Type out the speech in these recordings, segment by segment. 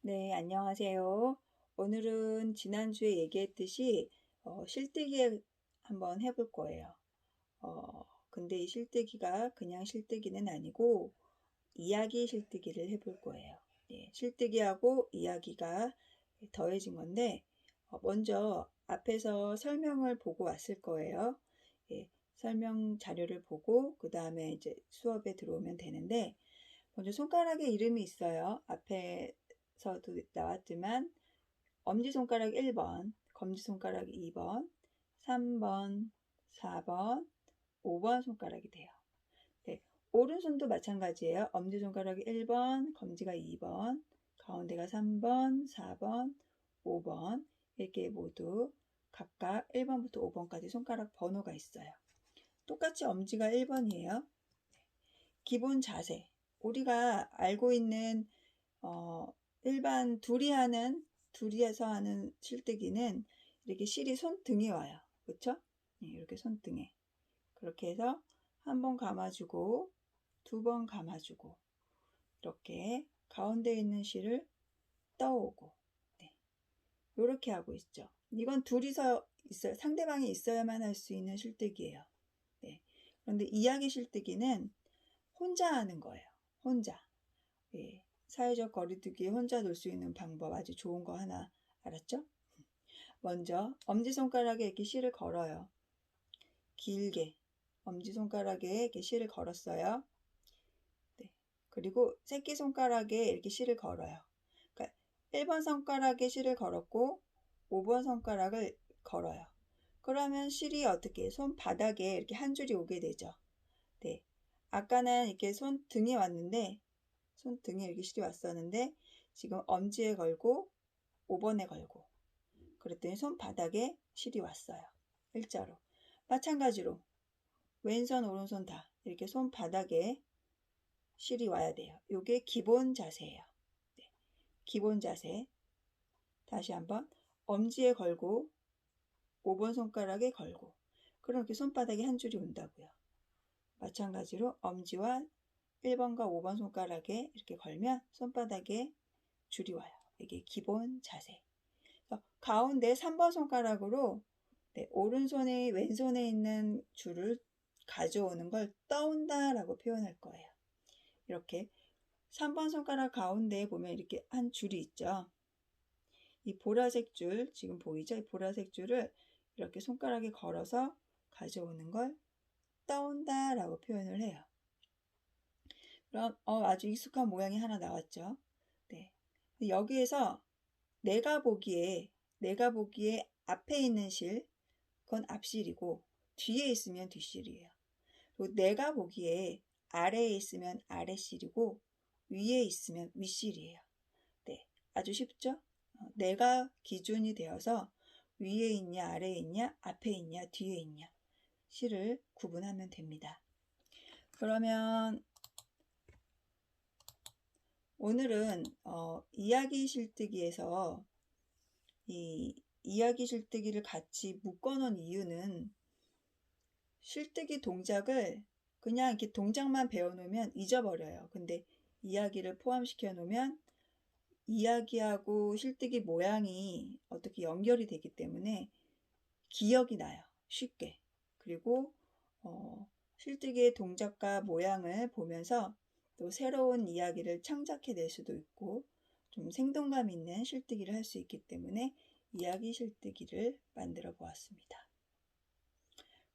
네, 안녕하세요. 오늘은 지난주에 얘기했듯이 실뜨기 한번 해볼 거예요. 근데 이 실뜨기가 그냥 실뜨기는 아니고 이야기 실뜨기를 해볼 거예요. 예, 실뜨기하고 이야기가 더해진 건데 먼저 앞에서 설명을 보고 왔을 거예요. 예, 설명 자료를 보고 그 다음에 이제 수업에 들어오면 되는데 먼저 손가락에 이름이 있어요. 앞에서도 나왔지만 엄지손가락 1번, 검지손가락 2번, 3번, 4번, 5번 손가락이 돼요. 네, 오른손도 마찬가지예요. 엄지손가락이 1번, 검지가 2번, 가운데가 3번, 4번, 5번 이렇게 모두 각각 1번부터 5번까지 손가락 번호가 있어요. 똑같이 엄지가 1번이에요. 기본 자세. 우리가 알고 있는 일반 둘이서 하는 실뜨기는 이렇게 실이 손등에 와요. 그렇죠? 네, 이렇게 손등에. 그렇게 해서 한 번 감아주고 두 번 감아주고 이렇게 가운데 있는 실을 떠오고 네, 이렇게 하고 있죠. 이건 둘이서 있어요. 상대방이 있어야만 할 수 있는 실뜨기예요. 네. 그런데 이야기 실뜨기는 혼자 하는 거예요. 혼자. 예. 사회적 거리두기에 혼자 놀 수 있는 방법 아주 좋은 거 하나 알았죠? 먼저 엄지손가락에 이렇게 실을 걸어요. 길게 엄지손가락에 이렇게 실을 걸었어요. 네. 그리고 새끼손가락에 이렇게 실을 걸어요. 그러니까 1번 손가락에 실을 걸었고 5번 손가락을 걸어요. 그러면 실이 어떻게 손바닥에 이렇게 한 줄이 오게 되죠. 네. 아까는 이렇게 손등에 왔는데 손등에 이렇게 실이 왔었는데 지금 엄지에 걸고 5번에 걸고 그랬더니 손바닥에 실이 왔어요. 일자로. 마찬가지로 왼손 오른손 다 이렇게 손바닥에 실이 와야 돼요. 이게 기본 자세예요. 네. 기본 자세. 다시 한번 엄지에 걸고 5번 손가락에 걸고 그럼 이렇게 손바닥에 한 줄이 온다고요. 마찬가지로 엄지와 1번과 5번 손가락에 이렇게 걸면 손바닥에 줄이 와요. 이게 기본 자세. 가운데 3번 손가락으로 네, 오른손에 왼손에 있는 줄을 가져오는 걸 떠온다 라고 표현할 거예요. 이렇게 3번 손가락 가운데에 보면 이렇게 한 줄이 있죠. 이 보라색 줄 지금 보이죠? 이 보라색 줄을 이렇게 손가락에 걸어서 가져오는 걸 떠온다 라고 표현을 해요. 그럼 아주 익숙한 모양이 하나 나왔죠. 네. 여기에서 내가 보기에 앞에 있는 실 그건 앞실이고 뒤에 있으면 뒷실이에요. 그리고 내가 보기에 아래에 있으면 아래실이고 위에 있으면 윗실이에요. 네, 아주 쉽죠? 내가 기준이 되어서 위에 있냐 아래에 있냐 앞에 있냐 뒤에 있냐 실을 구분하면 됩니다. 그러면 오늘은 이야기 실뜨기에서 이 이야기 실뜨기를 같이 묶어놓은 이유는 실뜨기 동작을 그냥 이렇게 동작만 배워놓으면 잊어버려요. 근데 이야기를 포함시켜 놓으면 이야기하고 실뜨기 모양이 어떻게 연결이 되기 때문에 기억이 나요. 쉽게. 그리고 실뜨기의 동작과 모양을 보면서 또 새로운 이야기를 창작해낼 수도 있고 좀 생동감 있는 실뜨기를 할 수 있기 때문에 이야기 실뜨기를 만들어 보았습니다.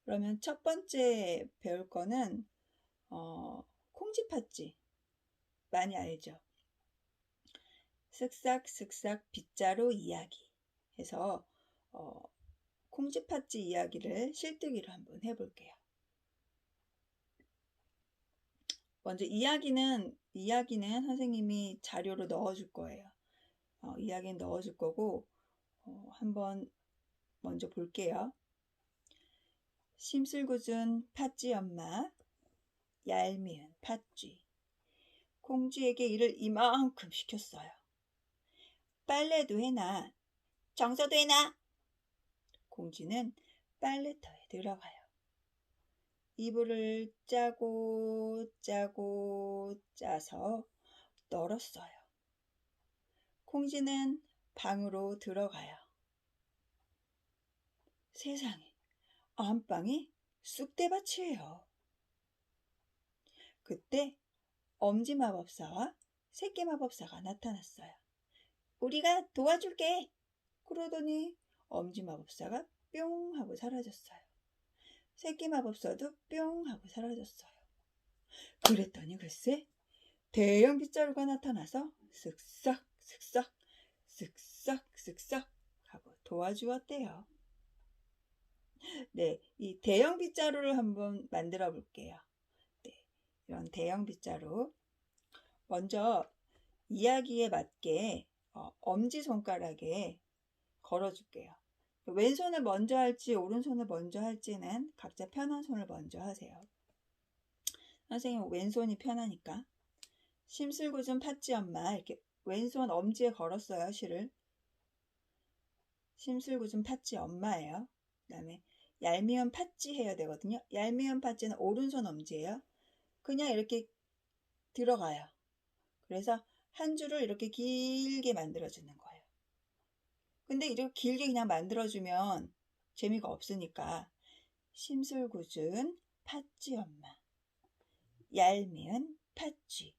그러면 첫 번째 배울 거는 콩쥐팥쥐 많이 알죠? 쓱싹쓱싹 빗자루 이야기 해서 콩쥐팥쥐 이야기를 실뜨기로 한번 해볼게요. 먼저 이야기는 선생님이 자료로 넣어줄 거예요. 이야기는 넣어줄 거고 한번 먼저 볼게요. 심술궂은 팥쥐 엄마, 얄미운 팥쥐. 콩쥐에게 일을 이만큼 시켰어요. 빨래도 해놔. 청소도 해놔. 콩쥐는 빨래터에 들어가요. 이불을 짜고 짜고 짜서 널었어요. 콩쥐는 방으로 들어가요. 세상에, 안방이 쑥대밭이에요. 그때 엄지마법사와 새끼마법사가 나타났어요. 우리가 도와줄게! 그러더니 엄지마법사가 뿅 하고 사라졌어요. 새끼마법사도 뿅 하고 사라졌어요. 그랬더니 글쎄 대형 빗자루가 나타나서 쓱싹 쓱싹 쓱싹 쓱싹 하고 도와주었대요. 네, 이 대형 빗자루를 한번 만들어 볼게요. 네, 이런 대형 빗자루. 먼저 이야기에 맞게 엄지손가락에 걸어줄게요. 왼손을 먼저 할지 오른손을 먼저 할지는 각자 편한 손을 먼저 하세요. 선생님 왼손이 편하니까. 심술궂은 팥쥐 엄마 이렇게 왼손 엄지에 걸었어요. 실을. 심술궂은 팥쥐 엄마예요. 그 다음에 얄미운 팥쥐 해야 되거든요. 얄미운 팥쥐는 오른손 엄지예요. 그냥 이렇게 들어가요. 그래서 한 줄을 이렇게 길게 만들어주는 거예요. 근데 이렇게 길게 그냥 만들어주면 재미가 없으니까 심술궂은 팥쥐 엄마, 얄미운 팥쥐,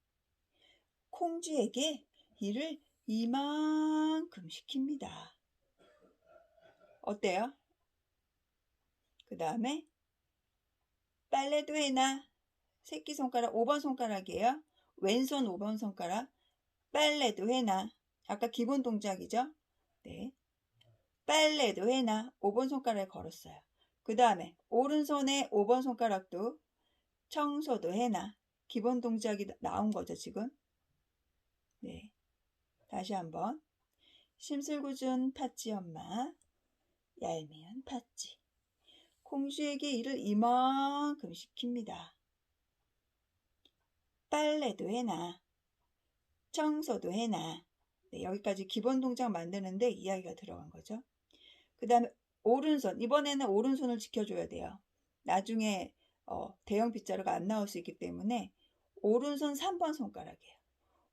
콩쥐에게 일을 이만큼 시킵니다. 어때요? 그 다음에 빨래도 해놔. 새끼손가락 5번 손가락이에요. 왼손 5번 손가락. 빨래도 해놔. 아까 기본 동작이죠? 네. 빨래도 해놔. 5번 손가락에 걸었어요. 그 다음에 오른손에 5번 손가락도 청소도 해놔. 기본 동작이 나온 거죠, 지금. 네. 다시 한번. 심술궂은 팥쥐 엄마, 얄미운 팥쥐. 콩쥐에게 일을 이만큼 시킵니다. 빨래도 해놔. 청소도 해놔. 네, 여기까지 기본 동작 만드는데 이야기가 들어간 거죠. 그 다음에 오른손. 이번에는 오른손을 지켜줘야 돼요. 나중에 대형 빗자루가 안 나올 수 있기 때문에 오른손 3번 손가락이에요.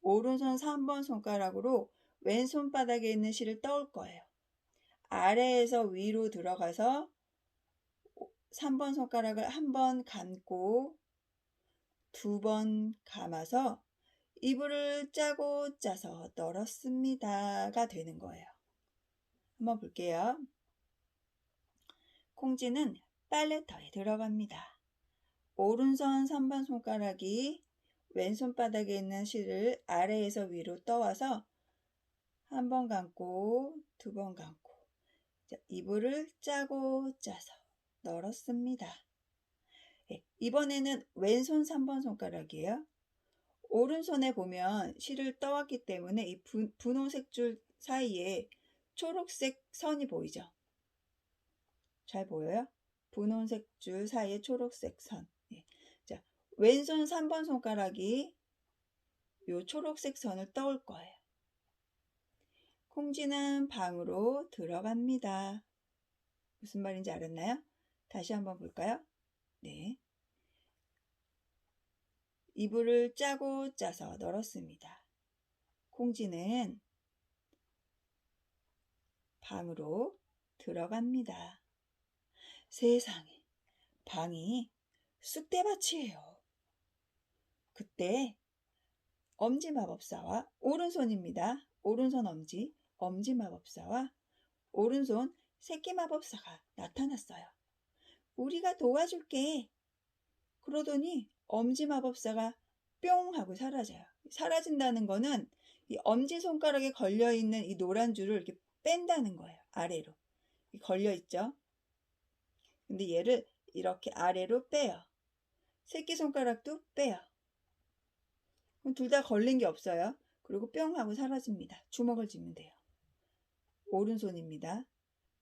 오른손 3번 손가락으로 왼손바닥에 있는 실을 떠올 거예요. 아래에서 위로 들어가서 3번 손가락을 한 번 감고 2번 감아서 이불을 짜고 짜서 널었습니다가 되는 거예요. 한번 볼게요. 콩쥐는 빨래터에 들어갑니다. 오른손 3번 손가락이 왼손바닥에 있는 실을 아래에서 위로 떠와서 한 번 감고 2번 감고 이불을 짜고 짜서 널었습니다. 네, 이번에는 왼손 3번 손가락이에요. 오른손에 보면 실을 떠왔기 때문에 이 분홍색 줄 사이에 초록색 선이 보이죠? 잘 보여요? 분홍색 줄 사이에 초록색 선. 네. 자, 왼손 3번 손가락이 요 초록색 선을 떠올 거예요. 콩쥐는 방으로 들어갑니다. 무슨 말인지 알았나요? 다시 한번 볼까요? 네. 이불을 짜고 짜서 널었습니다. 콩쥐는 방으로 들어갑니다. 세상에, 방이 쑥대밭이에요. 그때 엄지마법사와 오른손입니다. 오른손 엄지마법사와 오른손 새끼마법사가 나타났어요. 우리가 도와줄게. 그러더니 엄지마법사가 뿅 하고 사라져요. 사라진다는 거는 이 엄지손가락에 걸려있는 이 노란 줄을 이렇게 뺀다는 거예요. 아래로. 걸려있죠? 근데 얘를 이렇게 아래로 빼요. 새끼손가락도 빼요. 그럼 둘 다 걸린 게 없어요. 그리고 뿅 하고 사라집니다. 주먹을 쥐면 돼요. 오른손입니다.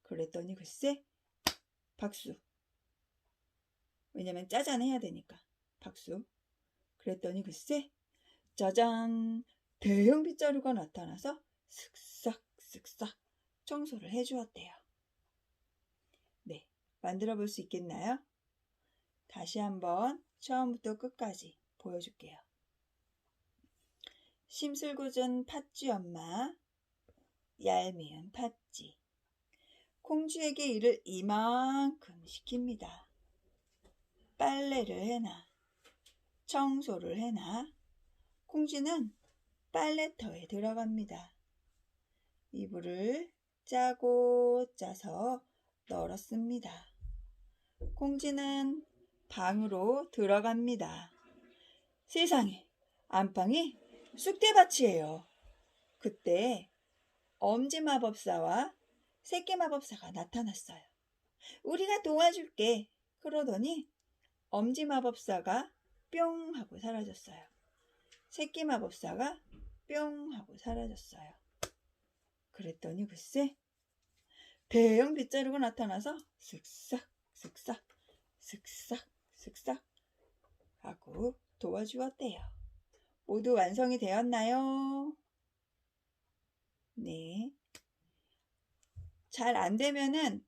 그랬더니 글쎄 박수. 왜냐면 짜잔 해야 되니까. 박수. 그랬더니 글쎄 짜잔 대형 빗자루가 나타나서 슥싹 슥싹 청소를 해주었대요. 네, 만들어 볼 수 있겠나요? 다시 한번 처음부터 끝까지 보여줄게요. 심술궂은 팥쥐 엄마, 얄미운 팥쥐. 콩쥐에게 일을 이만큼 시킵니다. 빨래를 해놔, 청소를 해놔. 콩쥐는 빨래터에 들어갑니다. 이불을 짜고 짜서 널었습니다. 콩쥐는 방으로 들어갑니다. 세상에, 안방이 쑥대밭이에요. 그때 엄지마법사와 새끼마법사가 나타났어요. 우리가 도와줄게. 그러더니 엄지마법사가 뿅 하고 사라졌어요. 새끼마법사가 뿅 하고 사라졌어요. 그랬더니 글쎄 대형 빗자루가 나타나서 슥싹 슥싹 슥싹 슥싹 하고 도와주었대요. 모두 완성이 되었나요? 네. 잘 안 되면은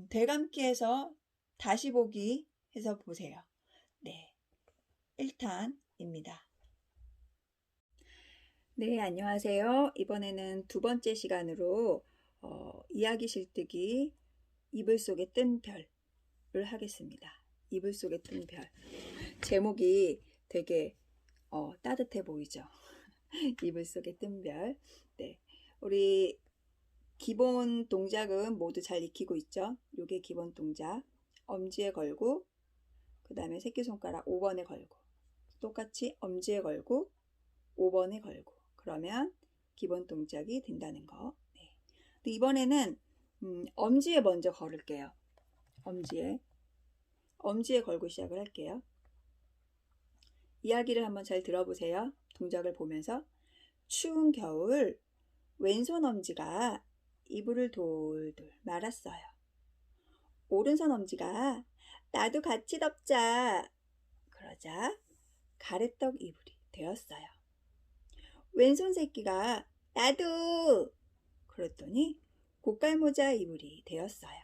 되감기해서 다시 보기 해서 보세요. 네. 1탄입니다. 네, 안녕하세요. 이번에는 두 번째 시간으로 이야기 실뜨기 이불 속에 뜬 별을 하겠습니다. 이불 속에 뜬 별. 제목이 되게 따뜻해 보이죠? 이불 속에 뜬 별. 네. 우리 기본 동작은 모두 잘 익히고 있죠? 요게 기본 동작. 엄지에 걸고, 그 다음에 새끼손가락 5번에 걸고, 똑같이 엄지에 걸고, 5번에 걸고, 그러면 기본 동작이 된다는 거. 네. 이번에는 엄지에 먼저 걸을게요. 엄지에 걸고 시작을 할게요. 이야기를 한번 잘 들어보세요. 동작을 보면서. 추운 겨울 왼손 엄지가 이불을 돌돌 말았어요. 오른손 엄지가 나도 같이 덮자. 그러자 가래떡 이불이 되었어요. 왼손 새끼가 나도. 그랬더니 고깔모자 이불이 되었어요.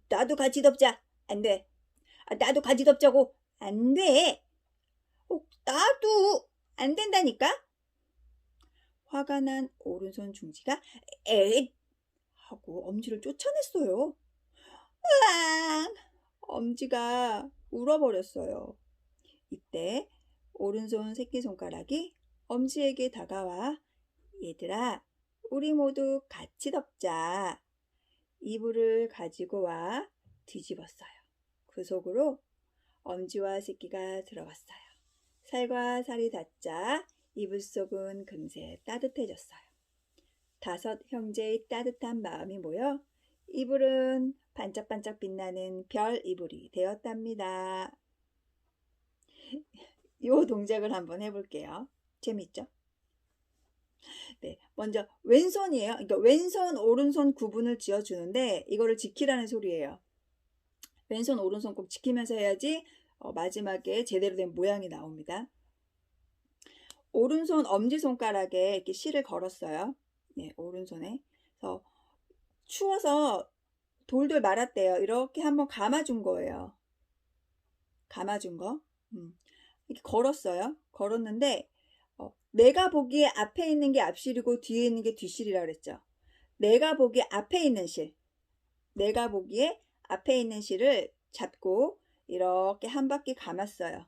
나도 같이 덮자. 안 돼. 나도 같이 덮자고. 안 돼. 나도. 안 된다니까. 화가 난 오른손 중지가 에잇 하고 엄지를 쫓아냈어요. 으앙! 엄지가 울어버렸어요. 이때 오른손 새끼손가락이 엄지에게 다가와 얘들아, 우리 모두 같이 덮자. 이불을 가지고 와 뒤집었어요. 그 속으로 엄지와 새끼가 들어갔어요. 살과 살이 닿자 이불 속은 금세 따뜻해졌어요. 5 형제의 따뜻한 마음이 모여 이불은 반짝반짝 빛나는 별 이불이 되었답니다. 이 동작을 한번 해볼게요. 재밌죠? 네, 먼저 왼손이에요. 그러니까 왼손, 오른손 구분을 지어주는데 이거를 지키라는 소리예요. 왼손, 오른손 꼭 지키면서 해야지 마지막에 제대로 된 모양이 나옵니다. 오른손 엄지손가락에 이렇게 실을 걸었어요. 네, 오른손에. 그래서 추워서 돌돌 말았대요. 이렇게 한번 감아준 거예요. 감아준 거. 이렇게 걸었어요. 걸었는데 내가 보기에 앞에 있는 게 앞실이고 뒤에 있는 게 뒷실이라고 그랬죠. 내가 보기에 앞에 있는 실. 내가 보기에 앞에 있는 실을 잡고 이렇게 한 바퀴 감았어요.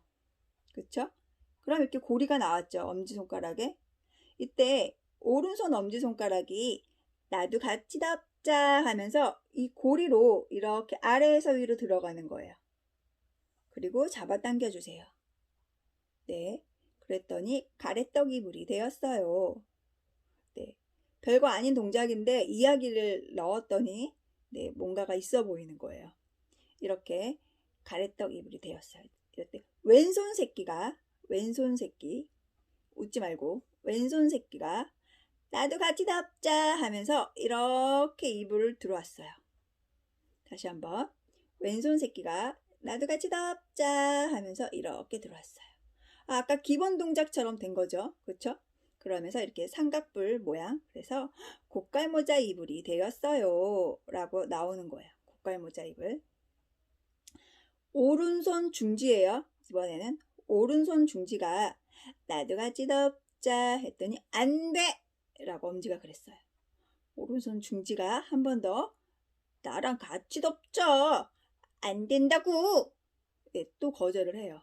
그쵸? 그럼 이렇게 고리가 나왔죠. 엄지손가락에. 이때 오른손 엄지손가락이 나도 같이 덮자 하면서 이 고리로 이렇게 아래에서 위로 들어가는 거예요. 그리고 잡아당겨 주세요. 네. 그랬더니 가래떡 이불이 되었어요. 네. 별거 아닌 동작인데 이야기를 넣었더니 네, 뭔가가 있어 보이는 거예요. 이렇게 가래떡 이불이 되었어요. 이때 왼손 새끼 웃지 말고 왼손 새끼가 나도 같이 덮자 하면서 이렇게 이불을 들어왔어요. 다시 한번 왼손 새끼가 나도 같이 덮자 하면서 이렇게 들어왔어요. 아까 기본 동작처럼 된 거죠. 그렇죠? 그러면서 이렇게 삼각뿔 모양, 그래서 고깔모자 이불이 되었어요 라고 나오는 거예요. 고깔모자 이불. 오른손 중지예요. 이번에는 오른손 중지가 나도 같이 덮자 했더니 안 돼! 라고 엄지가 그랬어요. 오른손 중지가 한 번 더 나랑 같이 덮자. 안 된다고. 네, 또 거절을 해요.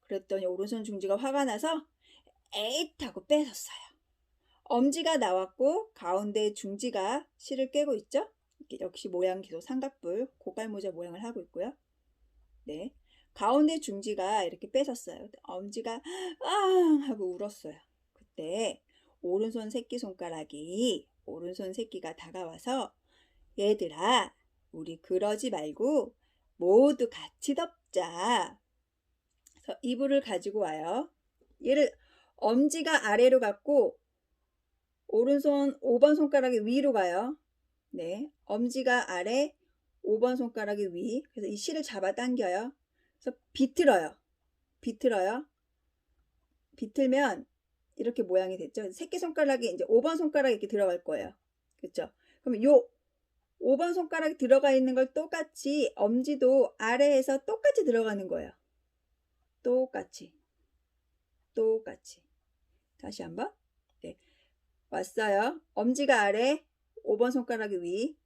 그랬더니 오른손 중지가 화가 나서 에잇 하고 뺏었어요. 엄지가 나왔고 가운데 중지가 실을 꿰고 있죠. 역시 모양 계속 삼각뿔 고깔모자 모양을 하고 있고요. 네, 가운데 중지가 이렇게 뺏었어요. 엄지가 아 하고 울었어요. 그때 오른손 새끼가 다가와서 얘들아, 우리 그러지 말고 모두 같이 덮자. 그래서 이불을 가지고 와요. 얘를 엄지가 아래로 갔고 오른손 5번 손가락이 위로 가요. 네, 엄지가 아래, 5번 손가락이 위. 그래서 이 실을 잡아당겨요. 그래서 비틀어요. 비틀면 이렇게 모양이 됐죠. 새끼손가락이 이제 5번 손가락이 이렇게 들어갈 거예요. 그렇죠? 그럼 요 5번 손가락이 들어가 있는 걸 똑같이 엄지도 아래에서 똑같이 들어가는 거예요. 똑같이. 다시 한번. 네, 왔어요. 엄지가 아래, 5번 손가락이 위.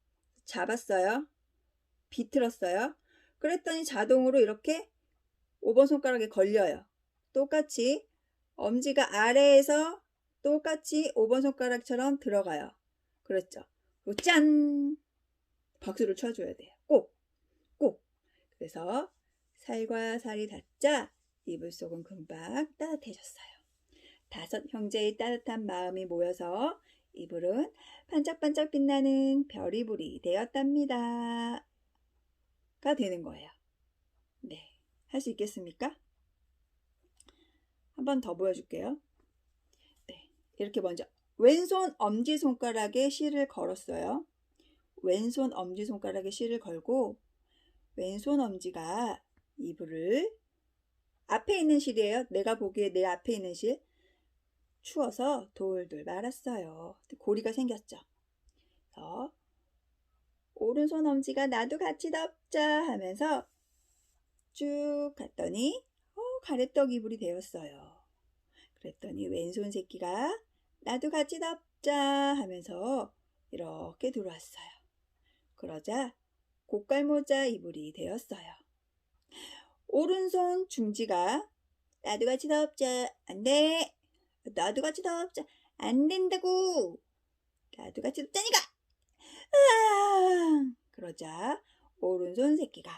잡았어요. 비틀었어요. 그랬더니 자동으로 이렇게 5번 손가락에 걸려요. 똑같이 엄지가 아래에서 똑같이 5번 손가락처럼 들어가요. 그렇죠? 그리고 짠! 박수를 쳐줘야 돼요. 꼭! 그래서 살과 살이 닿자 이불 속은 금방 따뜻해졌어요. 5 형제의 따뜻한 마음이 모여서 이불은 반짝반짝 빛나는 별이불이 되었답니다. 가 되는 거예요. 네, 할 수 있겠습니까? 한 번 더 보여줄게요. 네, 이렇게 먼저 왼손 엄지손가락에 실을 걸었어요. 왼손 엄지손가락에 실을 걸고 왼손 엄지가 이불을 앞에 있는 실이에요. 내가 보기에 내 앞에 있는 실 추워서 돌돌 말았어요. 고리가 생겼죠. 그래서 오른손 엄지가 나도 같이 덮자 하면서 쭉 갔더니 가래떡 이불이 되었어요. 그랬더니 왼손 새끼가 나도 같이 덮자 하면서 이렇게 들어왔어요. 그러자 고깔모자 이불이 되었어요. 오른손 중지가 나도 같이 덮자. 안 돼. 나도 같이 덮자. 안 된다고. 나도 같이 덮자니까. 그러자 오른손 새끼가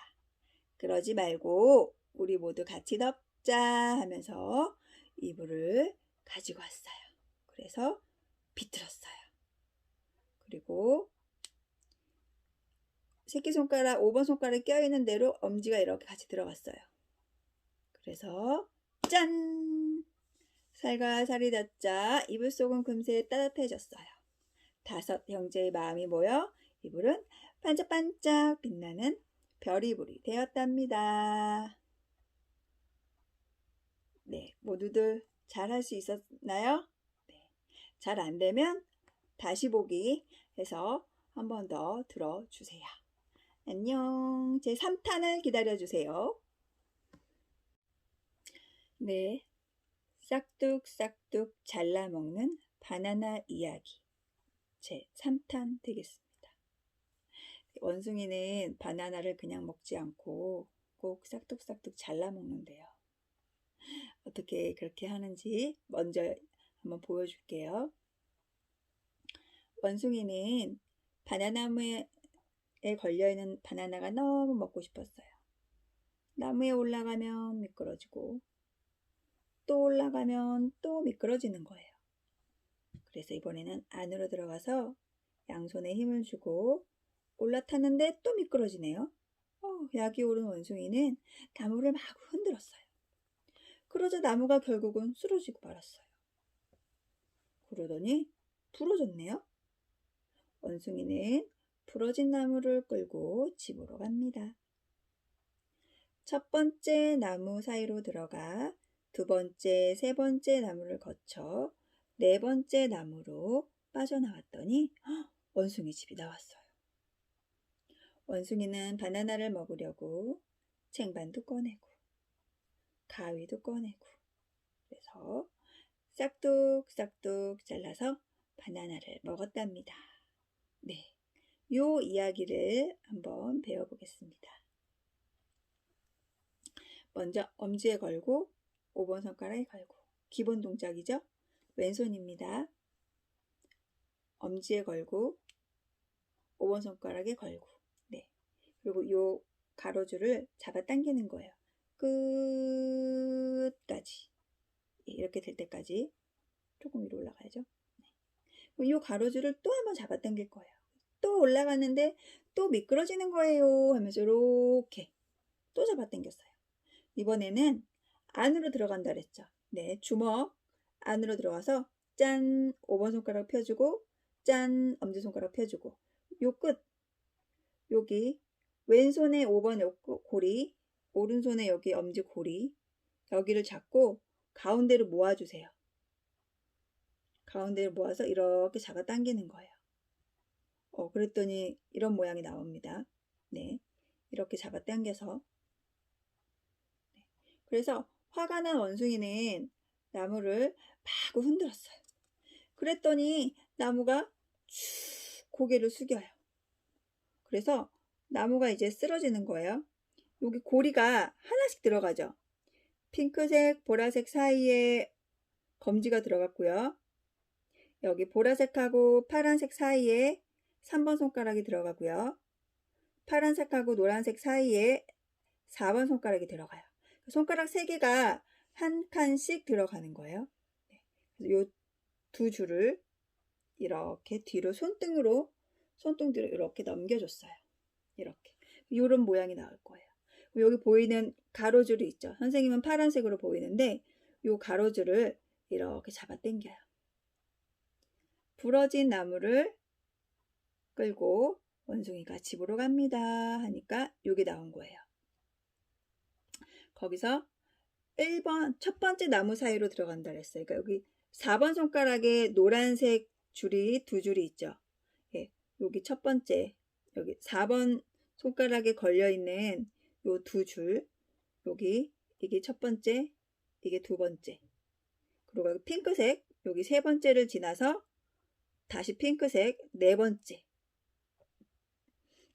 그러지 말고 우리 모두 같이 덮자 하면서 이불을 가지고 왔어요. 그래서 비틀었어요. 그리고 새끼손가락 5번 손가락에 껴있는 대로 엄지가 이렇게 같이 들어갔어요. 그래서 짠! 살과 살이 닿자 이불 속은 금세 따뜻해졌어요. 5 형제의 마음이 모여 이불은 반짝반짝 빛나는 별이불이 되었답니다. 네, 모두들 잘 할 수 있었나요? 네, 잘 안 되면 다시 보기 해서 한 번 더 들어주세요. 안녕. 제 3탄을 기다려주세요. 네, 싹둑싹둑 잘라먹는 바나나 이야기 제 3탄 되겠습니다. 원숭이는 바나나를 그냥 먹지 않고 꼭 싹둑싹둑 잘라먹는데요. 어떻게 그렇게 하는지 먼저 한번 보여줄게요. 원숭이는 바나나나무에 걸려있는 바나나가 너무 먹고 싶었어요. 나무에 올라가면 미끄러지고 또 올라가면 또 미끄러지는 거예요. 그래서 이번에는 안으로 들어가서 양손에 힘을 주고 올라탔는데 또 미끄러지네요. 약이 오른 원숭이는 나무를 마구 흔들었어요. 그러자 나무가 결국은 쓰러지고 말았어요. 그러더니 부러졌네요. 원숭이는 부러진 나무를 끌고 집으로 갑니다. 첫 번째 나무 사이로 들어가 2번째, 3번째 나무를 거쳐 4번째 나무로 빠져나왔더니 원숭이 집이 나왔어요. 원숭이는 바나나를 먹으려고 쟁반도 꺼내고 가위도 꺼내고 그래서 싹둑싹둑 잘라서 바나나를 먹었답니다. 네, 요 이야기를 한번 배워보겠습니다. 먼저 엄지에 걸고 5번 손가락에 걸고 기본 동작이죠. 왼손입니다. 엄지에 걸고 5번 손가락에 걸고 네, 그리고 요 가로줄을 잡아당기는 거예요. 끝까지 이렇게 될 때까지 조금 위로 올라가야죠. 네. 이 가로줄을 또 한번 잡아당길 거예요. 또 올라가는데 또 미끄러지는 거예요 하면서 이렇게 또 잡아당겼어요. 이번에는 안으로 들어간다 그랬죠. 네, 주먹 안으로 들어가서 짠 5번 손가락 펴주고 짠 엄지손가락 펴주고 요 끝 여기 왼손에 5번 고리 오른손에 여기 엄지 고리 여기를 잡고 가운데로 모아주세요. 가운데를 모아서 이렇게 잡아 당기는 거예요. 그랬더니 이런 모양이 나옵니다. 네, 이렇게 잡아 당겨서 네. 그래서 화가 난 원숭이는 나무를 마구 흔들었어요. 그랬더니 나무가 쭉 고개를 숙여요. 그래서 나무가 이제 쓰러지는 거예요. 여기 고리가 하나씩 들어가죠. 핑크색, 보라색 사이에 검지가 들어갔고요. 여기 보라색하고 파란색 사이에 3번 손가락이 들어가고요. 파란색하고 노란색 사이에 4번 손가락이 들어가요. 손가락 3개가 한 칸씩 들어가는 거예요. 이 두 줄을 이렇게 뒤로 손등으로 이렇게 넘겨줬어요. 이렇게 이런 모양이 나올 거예요. 여기 보이는 가로줄이 있죠. 선생님은 파란색으로 보이는데 이 가로줄을 이렇게 잡아 당겨요. 부러진 나무를 끌고 원숭이가 집으로 갑니다 하니까 여기 나온 거예요. 거기서 1번 첫 번째 나무 사이로 들어간다 그랬어요. 그러니까 여기 4번 손가락에 노란색 줄이 두 줄이 있죠. 예, 여기 첫 번째 여기 4번 손가락에 걸려있는 요 두 줄 여기 이게 첫 번째 이게 두 번째 그리고 여기 핑크색 여기 세 번째를 지나서 다시 핑크색 네 번째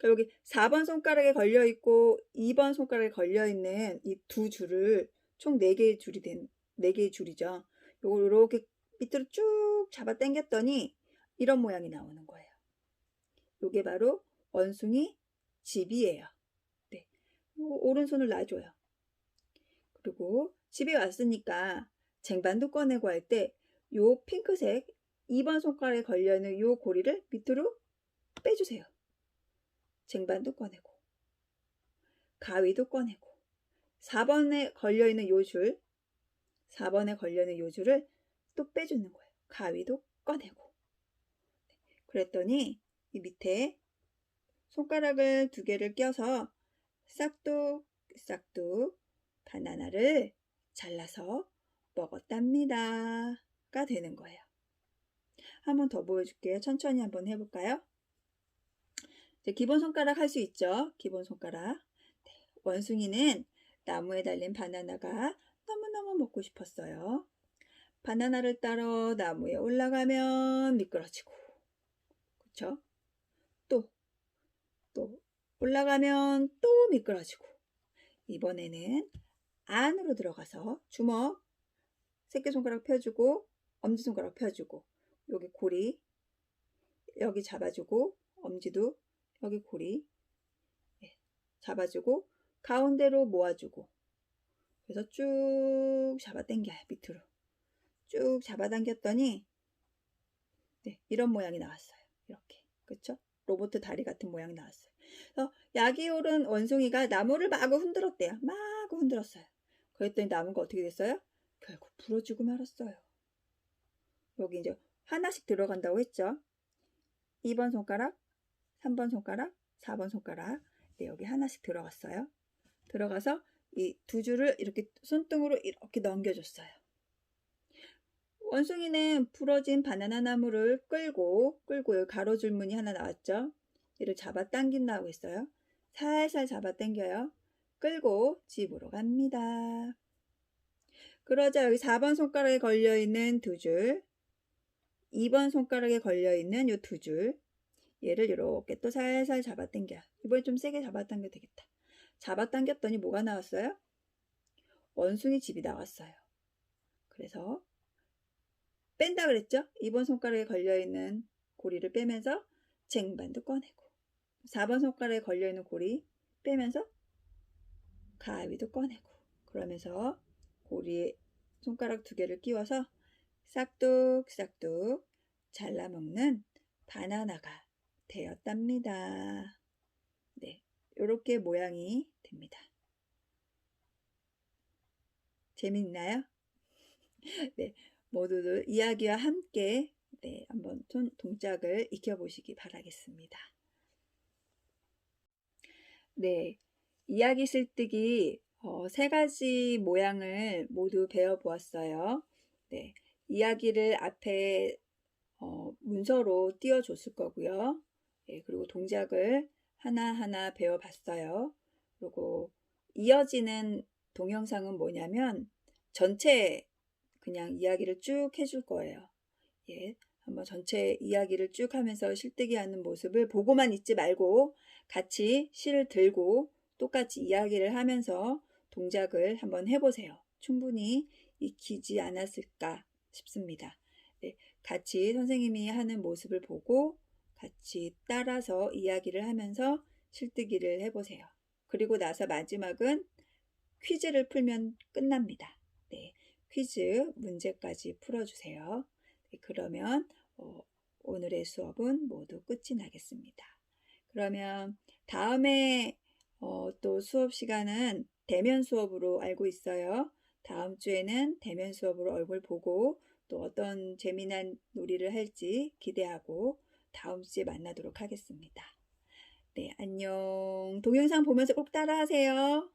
여기 4번 손가락에 걸려있고 2번 손가락에 걸려있는 이 두 줄을 총 4개의 줄이 된 4개의 줄이죠. 요걸 이렇게 밑으로 쭉 잡아 당겼더니 이런 모양이 나오는 거예요. 요게 바로 원숭이 집이에요. 네. 오른손을 놔줘요. 그리고 집에 왔으니까 쟁반도 꺼내고 할 때 요 핑크색 2번 손가락에 걸려있는 요 고리를 밑으로 빼주세요. 쟁반도 꺼내고 가위도 꺼내고 4번에 걸려있는 요 줄 4번에 걸려있는 요 줄을 또 빼주는 거예요. 가위도 꺼내고 그랬더니 이 밑에 손가락을 2개를 껴서 싹둑 바나나를 잘라서 먹었답니다 가 되는 거예요. 한번 더 보여줄게요. 천천히 한번 해볼까요? 기본 손가락 할 수 있죠. 기본 손가락. 네. 원숭이는 나무에 달린 바나나가 너무너무 먹고 싶었어요. 바나나를 따러 나무에 올라가면 미끄러지고 그쵸? 또 올라가면 또 미끄러지고 이번에는 안으로 들어가서 주먹 새끼손가락 펴주고 엄지손가락 펴주고 여기 고리 여기 잡아주고 엄지도 여기 고리 잡아주고 가운데로 모아주고 그래서 쭉 잡아당겨요. 밑으로 쭉 잡아당겼더니 네, 이런 모양이 나왔어요. 이렇게 그쵸? 로봇 다리 같은 모양이 나왔어요. 그래서 약이 오른 원숭이가 나무를 마구 흔들었대요. 마구 흔들었어요. 그랬더니 나무가 어떻게 됐어요? 결국 부러지고 말았어요. 여기 이제 하나씩 들어간다고 했죠. 2번 손가락, 3번 손가락, 4번 손가락 네, 여기 하나씩 들어갔어요. 들어가서 이 두 줄을 이렇게 손등으로 이렇게 넘겨줬어요. 원숭이는 부러진 바나나 나무를 끌고 가로줄 무늬 하나 나왔죠. 이를 잡아 당긴다고 했어요. 살살 잡아 당겨요. 끌고 집으로 갑니다. 그러자 여기 4번 손가락에 걸려있는 두 줄, 2번 손가락에 걸려있는 이 두 줄, 얘를 이렇게 또 살살 잡아당겨. 이번에 좀 세게 잡아당겨 되겠다. 잡아당겼더니 뭐가 나왔어요? 원숭이 집이 나왔어요. 그래서 뺀다 그랬죠? 2번 손가락에 걸려있는 고리를 빼면서 쟁반도 꺼내고 4번 손가락에 걸려있는 고리 빼면서 가위도 꺼내고 그러면서 고리에 손가락 2개를 끼워서 싹둑싹둑 잘라먹는 바나나가 되었답니다. 네, 이렇게 모양이 됩니다. 재밌나요? 네, 모두들 이야기와 함께 한번 동작을 익혀보시기 바라겠습니다. 네, 이야기 실뜨기 3가지 모양을 모두 배워보았어요. 네, 이야기를 앞에 문서로 띄워줬을 거고요. 네, 그리고 동작을 하나하나 배워봤어요. 그리고 이어지는 동영상은 뭐냐면 전체 그냥 이야기를 쭉 해줄 거예요. 예, 한번 전체 이야기를 쭉 하면서 실뜨기 하는 모습을 보고만 있지 말고 같이 실을 들고 똑같이 이야기를 하면서 동작을 한번 해보세요. 충분히 익히지 않았을까 싶습니다. 네, 같이 선생님이 하는 모습을 보고 같이 따라서 이야기를 하면서 실뜨기를 해보세요. 그리고 나서 마지막은 퀴즈를 풀면 끝납니다. 네, 퀴즈 문제까지 풀어주세요. 네, 그러면 오늘의 수업은 모두 끝이 나겠습니다. 그러면 다음에 또 수업 시간은 대면 수업으로 알고 있어요. 다음 주에는 대면 수업으로 얼굴 보고 또 어떤 재미난 놀이를 할지 기대하고 다음 주에 만나도록 하겠습니다. 네, 안녕. 동영상 보면서 꼭 따라 하세요.